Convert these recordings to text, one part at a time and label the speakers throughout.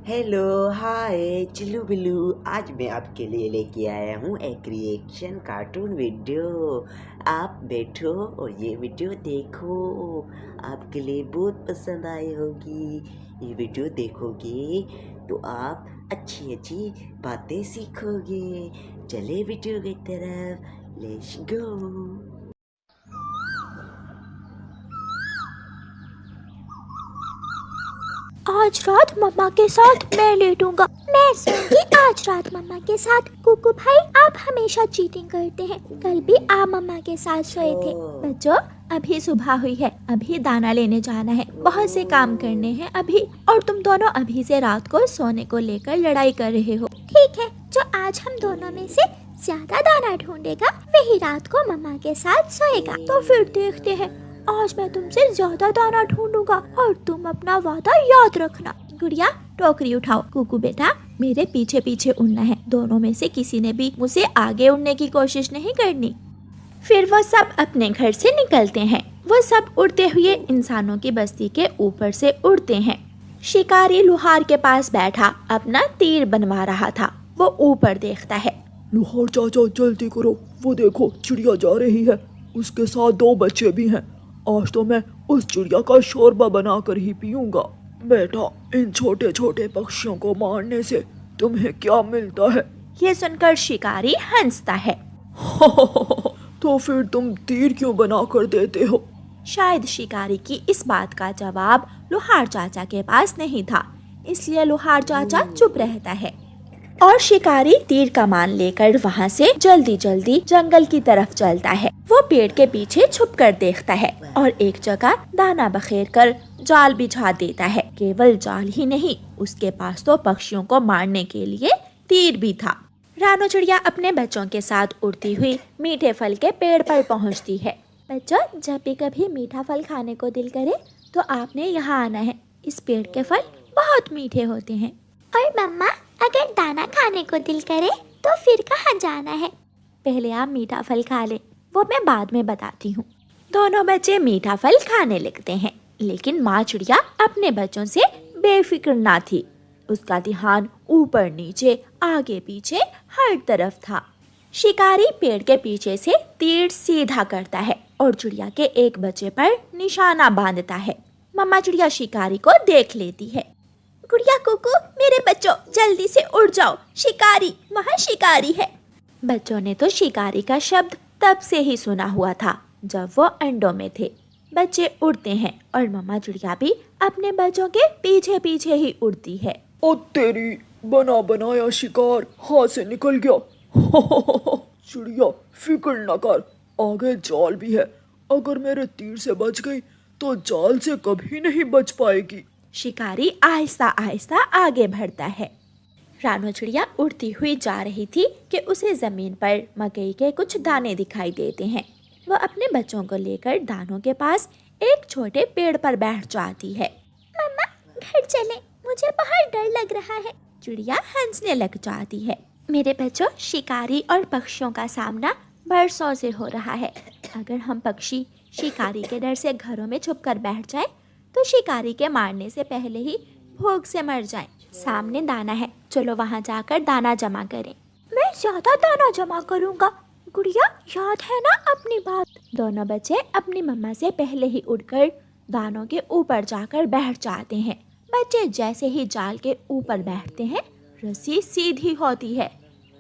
Speaker 1: Hello hi चिल्लू Billu. आज मैं आपके लिए लेके आया हूँ एक रिएक्शन कार्टून वीडियो। आप बैठो और ये वीडियो देखो, आपके लिए बहुत पसंद आई होगी। ये वीडियो देखोगे तो आप अच्छी अच्छी बातें सीखोगे। चले वीडियो की तरफ, लेट्स गो।
Speaker 2: आज रात मम्मा के साथ मैं लेटूंगा। मैं सोऊंगी आज रात मम्मा के साथ। कुकू भाई, आप हमेशा चीटिंग करते हैं। कल भी आप मम्मा के साथ सोए थे। बच्चों, अभी सुबह हुई है, अभी दाना लेने जाना है, बहुत से काम करने हैं अभी। और तुम दोनों अभी से रात को सोने को लेकर लड़ाई कर रहे हो। ठीक है, जो आज हम दोनों में से ज्यादा दाना ढूंढेगा वही रात को मम्मा के साथ सोएगा। तो फिर देखते हैं। आज मैं तुमसे ज्यादा दाना ढूंढूंगा और तुम अपना वादा याद रखना। गुड़िया, टोकरी उठाओ। कुकू बेटा, मेरे पीछे पीछे उड़ना है। दोनों में से किसी ने भी मुझसे आगे उड़ने की कोशिश नहीं करनी। फिर वो सब अपने घर से निकलते हैं। वो सब उड़ते हुए इंसानों की बस्ती के ऊपर से उड़ते हैं। शिकारी लुहार के पास बैठा अपना तीर बनवा रहा था। वो ऊपर देखता है।
Speaker 3: लोहार चाचा, जल्दी करो, वो देखो चिड़िया जा रही है, उसके साथ 2 बच्चे भी हैं। आज तो मैं उस चिड़िया का शोरबा बनाकर ही पीऊंगा। बेटा, इन छोटे छोटे पक्षियों को मारने से तुम्हें क्या मिलता है?
Speaker 2: ये सुनकर शिकारी हंसता है।
Speaker 3: तो फिर तुम तीर क्यों बना कर देते हो?
Speaker 2: शायद शिकारी की इस बात का जवाब लोहार चाचा के पास नहीं था, इसलिए लोहार चाचा चुप रहता है। और शिकारी तीर कमान लेकर वहाँ से जल्दी जल्दी जंगल की तरफ चलता है। वो पेड़ के पीछे छुप कर देखता है और एक जगह दाना बखेर कर जाल बिछा देता है। केवल जाल ही नहीं, उसके पास तो पक्षियों को मारने के लिए तीर भी था। रानो चिड़िया अपने बच्चों के साथ उड़ती हुई मीठे फल के पेड़ पर पहुँचती है। बच्चों, जब भी कभी मीठा फल खाने को दिल करे तो आपने यहाँ आना है। इस पेड़ के फल बहुत मीठे होते हैं। और मम्मा, अगर दाना खाने को दिल करे तो फिर कहाँ जाना है? पहले आप मीठा फल खा ले, वो मैं बाद में बताती हूँ। दोनों बच्चे मीठा फल खाने लगते हैं, लेकिन माँ चिड़िया अपने बच्चों से बेफिक्र ना थी। उसका ध्यान ऊपर नीचे आगे पीछे हर तरफ था। शिकारी पेड़ के पीछे से तीर सीधा करता है और चिड़िया के एक बच्चे पर निशाना बांधता है। मम्मा चिड़िया शिकारी को देख लेती है। गुड़िया, कुकू, मेरे बच्चों, जल्दी से उड़ जाओ, शिकारी, वहाँ शिकारी है। बच्चों ने तो शिकारी का शब्द तब से ही सुना हुआ था जब वो अंडों में थे। बच्चे उड़ते हैं और मम्मा चिड़िया भी अपने बच्चों के पीछे पीछे ही उड़ती है।
Speaker 3: ओ तेरी, बना बनाया शिकार हाथ से निकल गया। चिड़िया, फिक्र न कर, आगे जाल भी है। अगर मेरे तीर से बच गई तो जाल से कभी नहीं बच पाएगी।
Speaker 2: शिकारी आहिस्ता आहिस्ता आगे बढ़ता है। रानो चिड़िया उड़ती हुई जा रही थी कि उसे जमीन पर मकई के कुछ दाने दिखाई देते हैं। वह अपने बच्चों को लेकर दानों के पास एक छोटे पेड़ पर बैठ जाती है। मम्मा, घर चले, मुझे बहुत डर लग रहा है। चिड़िया हंसने लग जाती है। मेरे बच्चों, शिकारी और पक्षियों का सामना बरसों से हो रहा है। अगर हम पक्षी शिकारी के डर से घरों में छुप कर बैठ जाए तो शिकारी के मारने से पहले ही भूख से मर जाएं। सामने दाना है, चलो वहाँ जाकर दाना जमा करें। मैं ज्यादा दाना जमा करूँगा। गुड़िया, याद है ना अपनी बात? दोनों बच्चे अपनी मम्मा से पहले ही उड़कर दानों के ऊपर जाकर बैठ जाते हैं। बच्चे जैसे ही जाल के ऊपर बैठते हैं, रस्सी सीधी होती है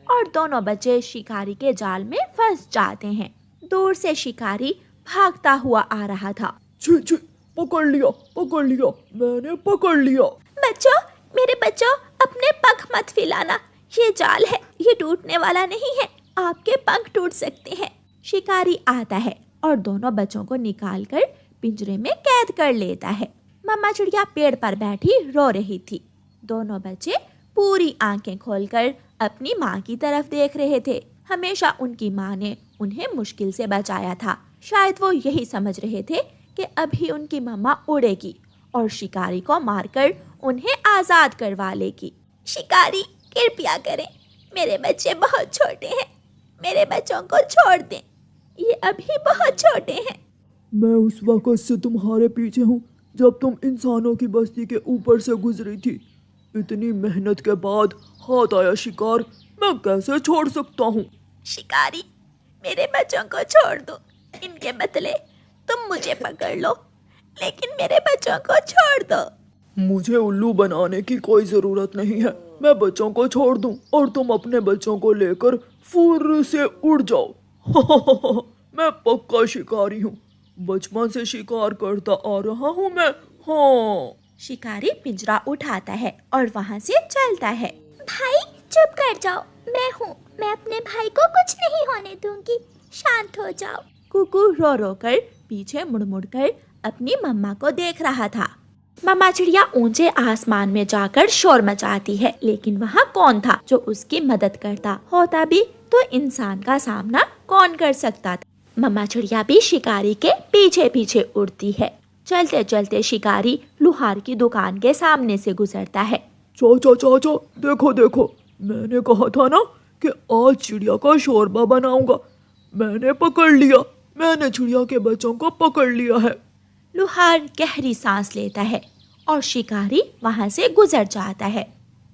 Speaker 2: और दोनों बच्चे शिकारी के जाल में फंस जाते हैं। दूर से शिकारी भागता हुआ आ रहा था।
Speaker 3: छी छी, पकड़ लिया, पकड़ लिया, मैंने पकड़ लिया।
Speaker 2: बच्चों, मेरे बच्चों, अपने पंख मत फैलाना। ये जाल है, ये टूटने वाला नहीं है, आपके पंख टूट सकते हैं। शिकारी आता है और दोनों बच्चों को निकालकर पिंजरे में कैद कर लेता है। मम्मा चिड़िया पेड़ पर बैठी रो रही थी। दोनों बच्चे पूरी आंखें खोलकर अपनी माँ की तरफ देख रहे थे। हमेशा उनकी माँ ने उन्हें मुश्किल से बचाया था। शायद वो यही समझ रहे थे कि अभी उनकी मम्मा उड़ेगी और शिकारी को मारकर उन्हें आजाद करवा लेगी। शिकारी, कृपया करें, मेरे बच्चे बहुत छोटे हैं, मेरे बच्चों को छोड़ दें, ये अभी बहुत छोटे हैं।
Speaker 3: मैं उस वक्त से तुम्हारे पीछे हूँ जब तुम इंसानों की बस्ती के ऊपर से गुजरी थी। इतनी मेहनत के बाद हाथ आया शिकार मैं कैसे छोड़ सकता हूँ।
Speaker 2: शिकारी, मेरे बच्चों को छोड़ दो। इनके बदले तुम मुझे पकड़ लो, लेकिन मेरे बच्चों को छोड़ दो।
Speaker 3: मुझे उल्लू बनाने की कोई जरूरत नहीं है। मैं बच्चों को छोड़ दूं और तुम अपने बच्चों को लेकर फुर्र से उड़ जाओ। मैं पक्का शिकारी हूँ। बचपन से शिकार करता आ रहा हूँ मैं। हाँ।
Speaker 2: शिकारी पिंजरा उठाता है और वहाँ से चलता है। भाई चुप कर जाओ, मैं हूँ। मैं अपने भाई को कुछ नहीं होने दूंगी। शांत हो जाओ। कुकू रो रो कर पीछे मुड़ मुड़ कर अपनी मम्मा को देख रहा था। मम्मा चिड़िया ऊंचे आसमान में जाकर शोर मचाती है, लेकिन वहाँ कौन था जो उसकी मदद करता? होता भी तो इंसान का सामना कौन कर सकता था? मम्मा चिड़िया भी शिकारी के पीछे पीछे उड़ती है। चलते चलते शिकारी लुहार की दुकान के सामने से गुजरता है।
Speaker 3: चाचा चाचा देखो देखो, मैंने कहा था ना कि आज चिड़िया का शोरबा बनाऊंगा। मैंने पकड़ लिया। मैंने चिड़िया के बच्चों को पकड़ लिया है।
Speaker 2: लुहार गहरी सांस लेता है और शिकारी वहाँ से गुजर जाता है।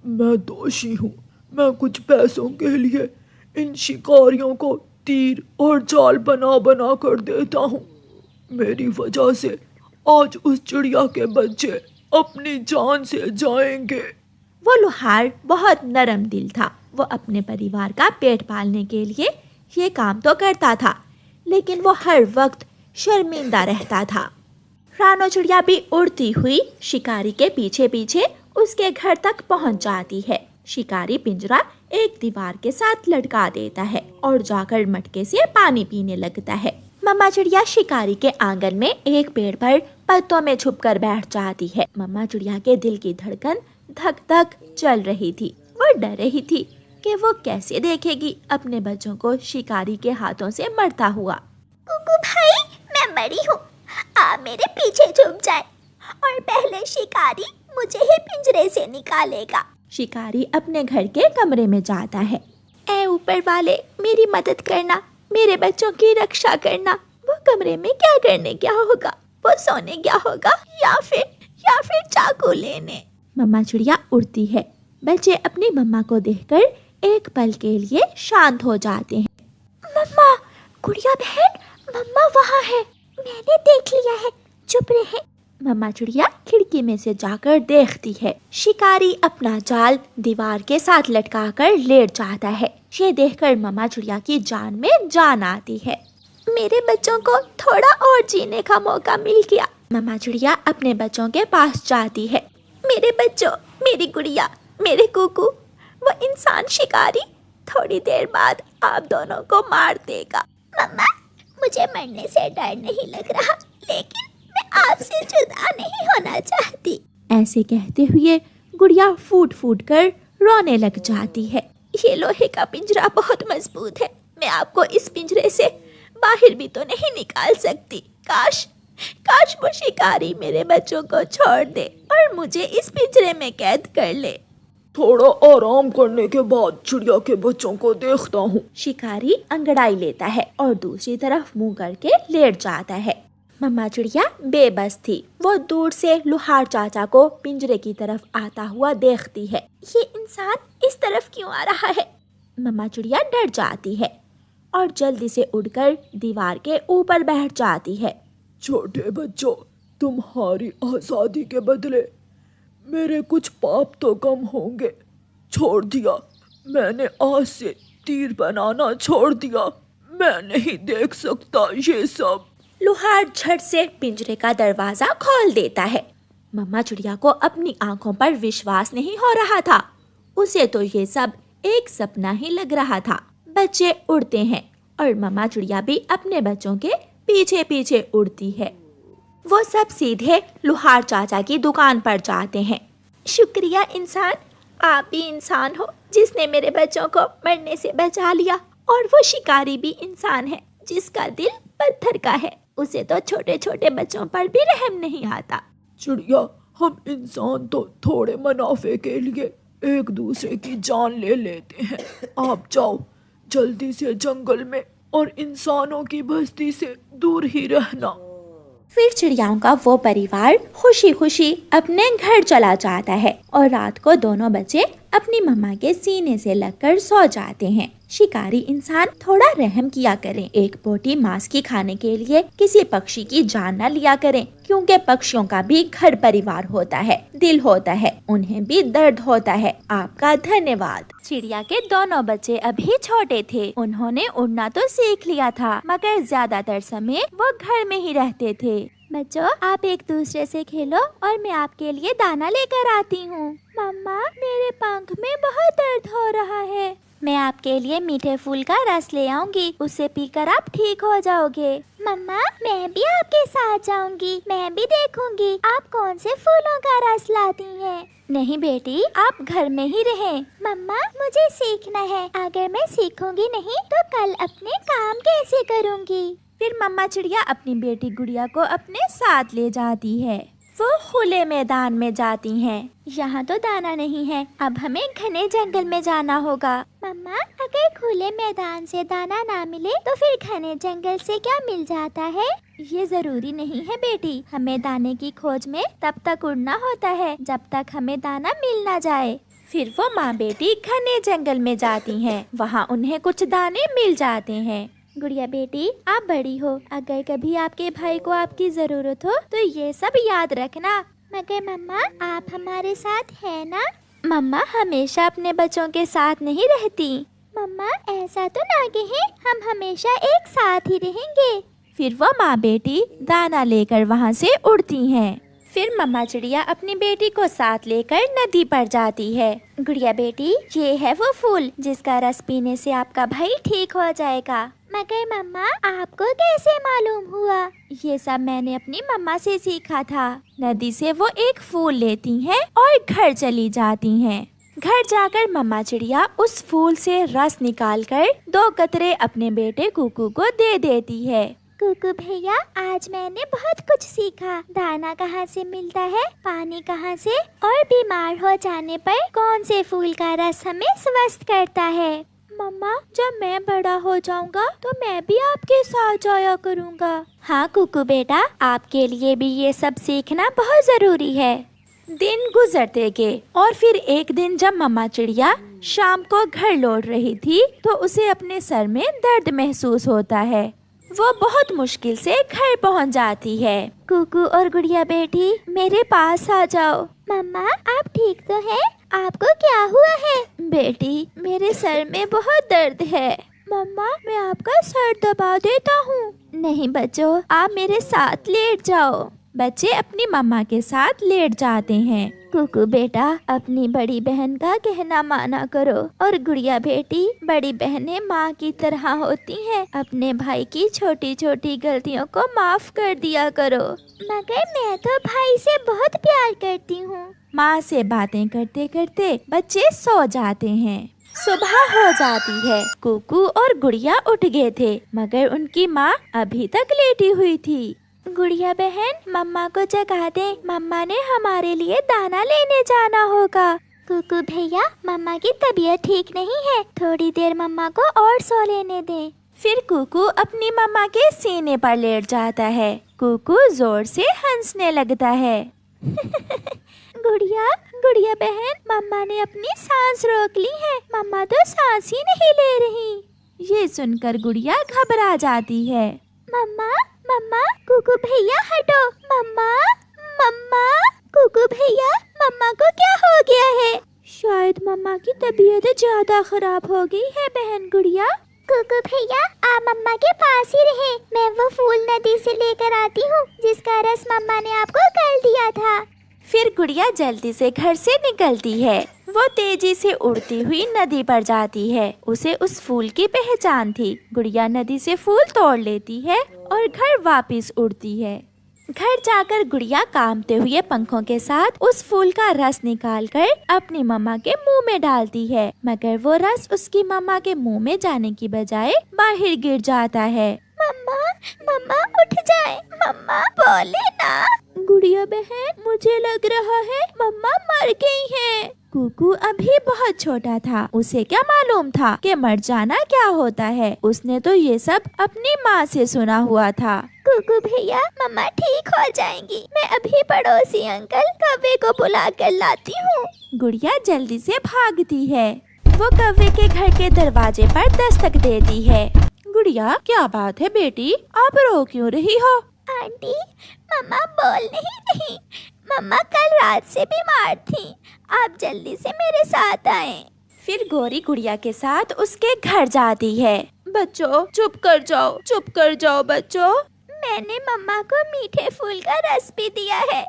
Speaker 3: मैं दोषी हूँ। मैं कुछ पैसों के लिए इन शिकारियों को तीर और जाल बना बना कर देता हूँ। मेरी वजह से आज उस चिड़िया के बच्चे अपनी जान से जाएंगे।
Speaker 2: वो लुहार बहुत नरम दिल था। वो अपने परिवार का पेट पालने के लिए ये काम तो करता था, लेकिन वो हर वक्त शर्मिंदा रहता था। रानो चिड़िया भी उड़ती हुई शिकारी के पीछे पीछे उसके घर तक पहुंच जाती है। शिकारी पिंजरा एक दीवार के साथ लटका देता है और जाकर मटके से पानी पीने लगता है। मम्मा चिड़िया शिकारी के आंगन में एक पेड़ पर पत्तों में छुपकर बैठ जाती है। मम्मा चिड़िया के दिल की धड़कन धक धक चल रही थी। वो डर रही थी कि वो कैसे देखेगी अपने बच्चों को शिकारी के हाथों से मरता हुआ। कुकू भाई, मैं मरी हूँ। आप मेरे पीछे छुप जाए और पहले शिकारी मुझे ही पिंजरे से निकालेगा। शिकारी अपने घर के कमरे में जाता है। ऐ ऊपर वाले, मेरी मदद करना, मेरे बच्चों की रक्षा करना। वो कमरे में क्या करने गया होगा? वो सोने गया होगा या फिर चाकू लेने। मम्मा चिड़िया उड़ती है। बच्चे अपनी मम्मा को देखकर एक पल के लिए शांत हो जाते हैं। मम्मा, गुड़िया बहन, मम्मा वहाँ है। मैंने देख लिया है, चुप रहे। मम्मा चिड़िया खिड़की में से जाकर देखती है। शिकारी अपना जाल दीवार के साथ लटकाकर लेट जाता है। ये देखकर मम्मा चिड़िया की जान में जान आती है। मेरे बच्चों को थोड़ा और जीने का मौका मिल गया। मम्मा चिड़िया अपने बच्चों के पास जाती है। मेरे बच्चों, मेरी गुड़िया, मेरे कुकू, वो इंसान शिकारी थोड़ी देर बाद आप दोनों को मार देगा। मम्मा, मुझे मरने से डर नहीं लग रहा, लेकिन मैं आपसे जुदा नहीं होना चाहती। ऐसे कहते हुए गुड़िया फूट फूट कर रोने लग जाती है। ये लोहे का पिंजरा बहुत मजबूत है। मैं आपको इस पिंजरे से बाहर भी तो नहीं निकाल सकती। काश वो शिकारी मेरे बच्चों को छोड़ दे और मुझे इस पिंजरे में कैद कर ले।
Speaker 3: थोड़ा आराम करने के बाद चिड़िया के बच्चों को देखता हूँ।
Speaker 2: शिकारी अंगड़ाई लेता है और दूसरी तरफ मुंह करके लेट जाता है। मम्मा चिड़िया बेबस थी। वो दूर से लुहार चाचा को पिंजरे की तरफ आता हुआ देखती है। ये इंसान इस तरफ क्यों आ रहा है? मम्मा चिड़िया डर जाती है और जल्दी से उड़कर दीवार के ऊपर बैठ जाती है।
Speaker 3: छोटे बच्चों, तुम्हारी आजादी के बदले मेरे कुछ पाप तो कम होंगे। छोड़ दिया, मैंने आज से तीर बनाना छोड़ दिया। मैं नहीं देख सकता ये सब।
Speaker 2: लुहार झट से पिंजरे का दरवाजा खोल देता है। मम्मा चिड़िया को अपनी आंखों पर विश्वास नहीं हो रहा था। उसे तो ये सब एक सपना ही लग रहा था। बच्चे उड़ते हैं और मम्मा चिड़िया भी अपने बच्चों के पीछे पीछे उड़ती है। वो सब सीधे लुहार चाचा की दुकान पर जाते हैं। शुक्रिया इंसान, आप भी इंसान हो जिसने मेरे बच्चों को मरने से बचा लिया। और वो शिकारी भी इंसान है जिसका दिल पत्थर का है। उसे तो छोटे छोटे बच्चों पर भी रहम नहीं आता।
Speaker 3: चिड़िया, हम इंसान तो थोड़े मुनाफे के लिए एक दूसरे की जान ले लेते हैं। आप जाओ, जल्दी से जंगल में और इंसानों की बस्ती से दूर ही रहना।
Speaker 2: फिर चिड़ियाओं का वो परिवार खुशी खुशी अपने घर चला जाता है और रात को दोनों बच्चे अपनी मम्मा के सीने से लगकर सो जाते हैं। शिकारी इंसान थोड़ा रहम किया करें, एक बोटी मांस की खाने के लिए किसी पक्षी की जान न लिया करें, क्योंकि पक्षियों का भी घर परिवार होता है, दिल होता है, उन्हें भी दर्द होता है। आपका धन्यवाद। चिड़िया के दोनों बच्चे अभी छोटे थे, उन्होंने उड़ना तो सीख लिया था, मगर ज्यादातर समय वो घर में ही रहते थे। बच्चों, आप एक दूसरे से खेलो और मैं आपके लिए दाना लेकर आती हूँ। मम्मा, मेरे पंख में बहुत दर्द हो रहा है। मैं आपके लिए मीठे फूल का रस ले आऊंगी, उसे पीकर आप ठीक हो जाओगे। मम्मा, मैं भी आपके साथ जाऊंगी, मैं भी देखूंगी आप कौन से फूलों का रस लाती हैं। नहीं बेटी, आप घर में ही रहें। मम्मा, मुझे सीखना है, अगर मैं सीखूंगी नहीं तो कल अपने काम कैसे करूंगी। फिर मम्मा चिड़िया अपनी बेटी गुड़िया को अपने साथ ले जाती है। वो खुले मैदान में जाती हैं। यहाँ तो दाना नहीं है, अब हमें घने जंगल में जाना होगा। मम्मा, अगर खुले मैदान से दाना ना मिले तो फिर घने जंगल से क्या मिल जाता है? ये जरूरी नहीं है बेटी, हमें दाने की खोज में तब तक उड़ना होता है जब तक हमें दाना मिल ना जाए। फिर वो माँ बेटी घने जंगल में जाती हैं। वहाँ उन्हें कुछ दाने मिल जाते हैं। गुड़िया बेटी, आप बड़ी हो, अगर कभी आपके भाई को आपकी जरूरत हो तो ये सब याद रखना। मगर मम्मा, आप हमारे साथ है ना? मम्मा हमेशा अपने बच्चों के साथ नहीं रहती। मम्मा, ऐसा तो ना कहे, हम हमेशा एक साथ ही रहेंगे। फिर वो माँ बेटी दाना लेकर वहाँ से उड़ती हैं। फिर मम्मा चिड़िया अपनी बेटी को साथ लेकर नदी पर जाती है। गुड़िया बेटी, ये है वो फूल जिसका रस पीने से आपका भाई ठीक हो जाएगा। मगर मम्मा, आपको कैसे मालूम हुआ? ये सब मैंने अपनी मम्मा से सीखा था। नदी से वो एक फूल लेती हैं और घर चली जाती हैं। घर जाकर मम्मा चिड़िया उस फूल से रस निकालकर 2 कतरे अपने बेटे कुकू को दे देती है। कुकू भैया, आज मैंने बहुत कुछ सीखा। दाना कहाँ से मिलता है, पानी कहाँ से, और बीमार हो जाने पर कौन से फूल का रस हमें स्वस्थ करता है। मम्मा, जब मैं बड़ा हो जाऊंगा तो मैं भी आपके साथ जाया करूंगा। हाँ कुकू बेटा, आपके लिए भी ये सब सीखना बहुत जरूरी है। दिन गुजरते गए और फिर एक दिन जब मम्मा चिड़िया शाम को घर लौट रही थी तो उसे अपने सर में दर्द महसूस होता है। वो बहुत मुश्किल से घर पहुंच जाती है। कुकू और गुड़िया बेटी, मेरे पास आ जाओ। मम्मा, आप ठीक तो हैं? आपको क्या हुआ है? बेटी, मेरे सर में बहुत दर्द है। मम्मा, मैं आपका सर दबा देता हूँ। नहीं बच्चों, आप मेरे साथ लेट जाओ। बच्चे अपनी मम्मा के साथ लेट जाते हैं। कुकू बेटा, अपनी बड़ी बहन का कहना माना करो। और गुड़िया बेटी, बड़ी बहनें माँ की तरह होती हैं, अपने भाई की छोटी छोटी गलतियों को माफ कर दिया करो। मगर मैं तो भाई से बहुत प्यार करती हूँ। माँ से बातें करते करते बच्चे सो जाते हैं। सुबह हो जाती है। कुकू और गुड़िया उठ गए थे, मगर उनकी माँ अभी तक लेटी हुई थी। गुड़िया बहन, मम्मा को जगा दे, मम्मा ने हमारे लिए दाना लेने जाना होगा। कुकू भैया, मम्मा की तबीयत ठीक नहीं है, थोड़ी देर मम्मा को और सो लेने दे। फिर कुकू अपनी मम्मा के सीने पर लेट जाता है। कुकू जोर से हंसने लगता है। गुड़िया गुड़िया बहन, मम्मा ने अपनी सांस रोक ली है, मम्मा तो सांस ही नहीं ले रही। ये सुनकर गुड़िया घबरा जाती है। मम्मा मम्मा, कुकू भैया हटो। मम्मा मम्मा, कुकू भैया, मम्मा को क्या हो गया है? शायद मम्मा की तबीयत ज्यादा खराब हो गई है बहन गुड़िया। कुकू भैया, आप मम्मा के पास ही रहे, मैं वो फूल नदी से लेकर आती हूँ जिसका रस मम्मा ने आपको कल दिया था। फिर गुड़िया जल्दी से घर से निकलती है। वो तेजी से उड़ती हुई नदी पर जाती है। उसे उस फूल की पहचान थी। गुड़िया नदी से फूल तोड़ लेती है और घर वापस उड़ती है। घर जाकर गुड़िया कांपते हुए पंखों के साथ उस फूल का रस निकालकर अपनी मम्मा के मुंह में डालती है, मगर वो रस उसकी मम्मा के मुंह में जाने की बजाय बाहर गिर जाता है। मम्मा मम्मा उठ जाए, मम्मा बोले ना। गुड़िया बहन, मुझे लग रहा है मम्मा मर गई हैं। कुकू अभी बहुत छोटा था, उसे क्या मालूम था कि मर जाना क्या होता है। उसने तो ये सब अपनी माँ से सुना हुआ था।
Speaker 4: कुकू भैया, मम्मा ठीक हो जाएंगी। मैं अभी पड़ोसी अंकल कव्वे को बुला कर लाती हूँ।
Speaker 2: गुड़िया जल्दी से भागती है। वो कव्वे के घर के दरवाजे पर दस्तक देती है। गुड़िया, क्या बात है बेटी, आप रो क्यों रही हो?
Speaker 4: आंटी, मम्मा बोल नहीं रही। मम्मा कल रात से बीमार थी। आप जल्दी से मेरे साथ आएं।
Speaker 2: फिर गौरी गुड़िया के साथ उसके घर जाती है। बच्चों चुप कर जाओ बच्चों।
Speaker 4: मैंने मम्मा को मीठे फूल का रस भी दिया है,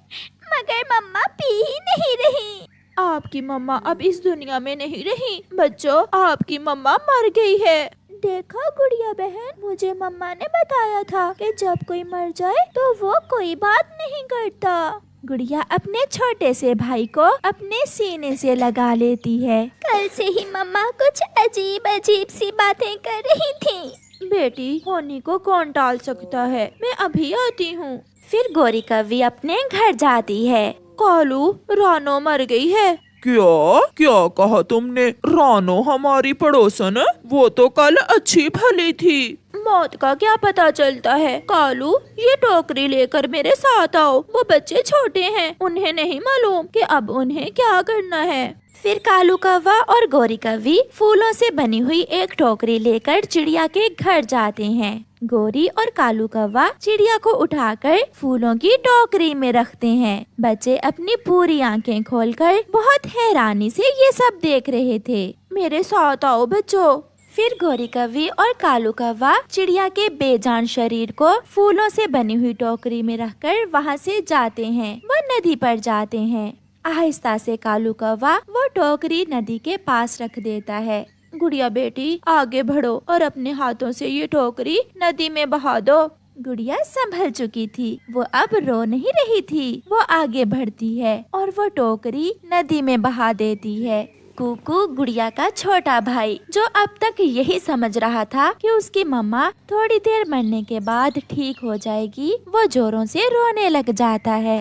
Speaker 4: मगर मम्मा पी ही नहीं रही।
Speaker 2: आपकी मम्मा अब इस दुनिया में नहीं रही बच्चों, आपकी मम्मा मर गई है।
Speaker 4: देखो गुड़िया बहन, मुझे मम्मा ने बताया था कि जब कोई मर जाए तो वो कोई बात नहीं करता।
Speaker 2: गुड़िया अपने छोटे से भाई को अपने सीने से लगा लेती है।
Speaker 4: कल से ही मम्मा कुछ अजीब सी बातें कर रही थी।
Speaker 2: बेटी, होनी को कौन टाल सकता है, मैं अभी आती हूँ। फिर गौरी कव्वी अपने घर जाती है। कालू, रानो मर गई है।
Speaker 3: क्या कहा तुमने? रानो हमारी पड़ोसन है? वो तो कल अच्छी भली थी।
Speaker 2: मौत का क्या पता चलता है। कालू, ये टोकरी लेकर मेरे साथ आओ। वो बच्चे छोटे हैं, उन्हें नहीं मालूम कि अब उन्हें क्या करना है। फिर कालू कौवा और गौरी कव्वी फूलों से बनी हुई एक टोकरी लेकर चिड़िया के घर जाते हैं। गौरी और कालू कौवा चिड़िया को उठाकर फूलों की टोकरी में रखते हैं। बच्चे अपनी पूरी आंखें खोलकर बहुत हैरानी से ये सब देख रहे थे। मेरे साथ आओ बच्चों। फिर गौरी कव्वी और कालू कौवा चिड़िया के बेजान शरीर को फूलों से बनी हुई टोकरी में रखकर वहाँ से जाते हैं। वो नदी पर जाते हैं। आहिस्ता से कालू कौवा वो टोकरी नदी के पास रख देता है। गुड़िया बेटी, आगे बढ़ो और अपने हाथों से ये टोकरी नदी में बहा दो। गुड़िया संभल चुकी थी, वो अब रो नहीं रही थी। वो आगे बढ़ती है और वो टोकरी नदी में बहा देती है। कुकू गुड़िया का छोटा भाई, जो अब तक यही समझ रहा था कि उसकी मम्मा थोड़ी देर मरने के बाद ठीक हो जाएगी, वो जोरों से रोने लग जाता है।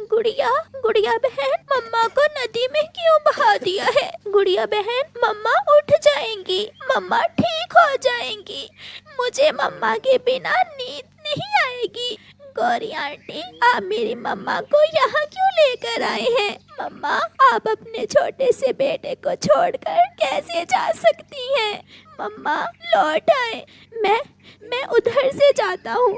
Speaker 4: गुड़िया बहन, मम्मा को नदी में क्यों बहा दिया है? गुड़िया बहन, मम्मा उठ जाएंगी, मम्मा ठीक हो जाएंगी। मुझे मम्मा के बिना नींद नहीं आएगी। गौरी आंटी, आप मेरी मम्मा को यहाँ क्यों लेकर आए हैं? मम्मा, आप अपने छोटे से बेटे को छोड़कर कैसे जा सकती हैं? मम्मा लौट आए। मैं उधर से जाता हूँ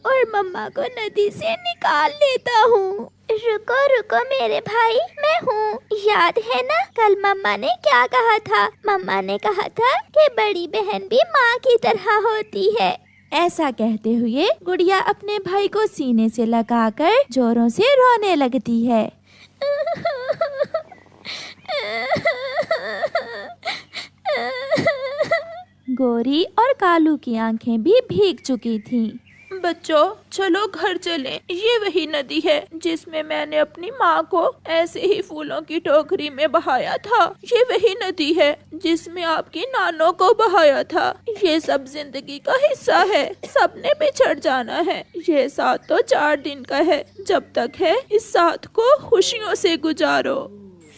Speaker 4: और मम्मा को नदी से निकाल लेता हूँ। रुको मेरे भाई, मैं हूँ। याद है ना कल मम्मा ने क्या कहा था? मम्मा ने कहा था कि बड़ी बहन भी माँ की तरह होती है।
Speaker 2: ऐसा कहते हुए गुड़िया अपने भाई को सीने से लगाकर जोरों से रोने लगती है। गौरी और कालू की आंखें भी भीग चुकी थीं। बच्चों चलो घर चलें। ये वही नदी है जिसमें मैंने अपनी माँ को ऐसे ही फूलों की टोकरी में बहाया था। ये वही नदी है जिसमें आपकी नानों को बहाया था। ये सब जिंदगी का हिस्सा है, सबने बिछड़ जाना है। ये साथ तो 4 दिन का है, जब तक है इस साथ को खुशियों से गुजारो।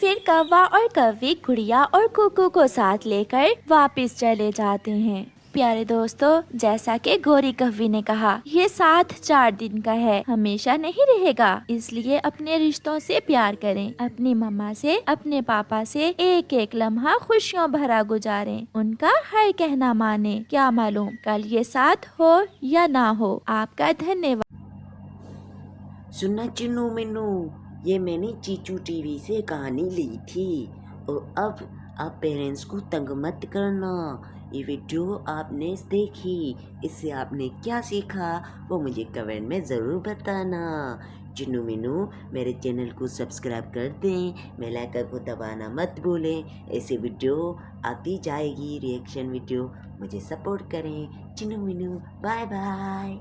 Speaker 2: फिर कौवा और कव्वी गुड़िया और कुकू को साथ लेकर वापस चले जाते हैं। प्यारे दोस्तों, जैसा कि गौरी कव्वी ने कहा, ये साथ 4 दिन का है, हमेशा नहीं रहेगा। इसलिए अपने रिश्तों से प्यार करें, अपनी मम्मा से, अपने पापा से एक एक लम्हा खुशियों भरा गुजारें, उनका हर कहना माने। क्या मालूम कल ये साथ हो या ना हो। आपका धन्यवाद।
Speaker 1: सुनना चिन्नू मिन्नू, ये मैंने चीचू टीवी से कहानी ली थी। और अब आप पेरेंट्स को तंग मत करना। ये वीडियो आपने देखी, इससे आपने क्या सीखा वो मुझे कमेंट में ज़रूर बताना। चिन्नू मिन्नू मेरे चैनल को सब्सक्राइब कर दें, बेल आइकन को दबाना मत भूलें। ऐसे वीडियो आती जाएगी, रिएक्शन वीडियो। मुझे सपोर्ट करें। Chinnu Minnu bye bye.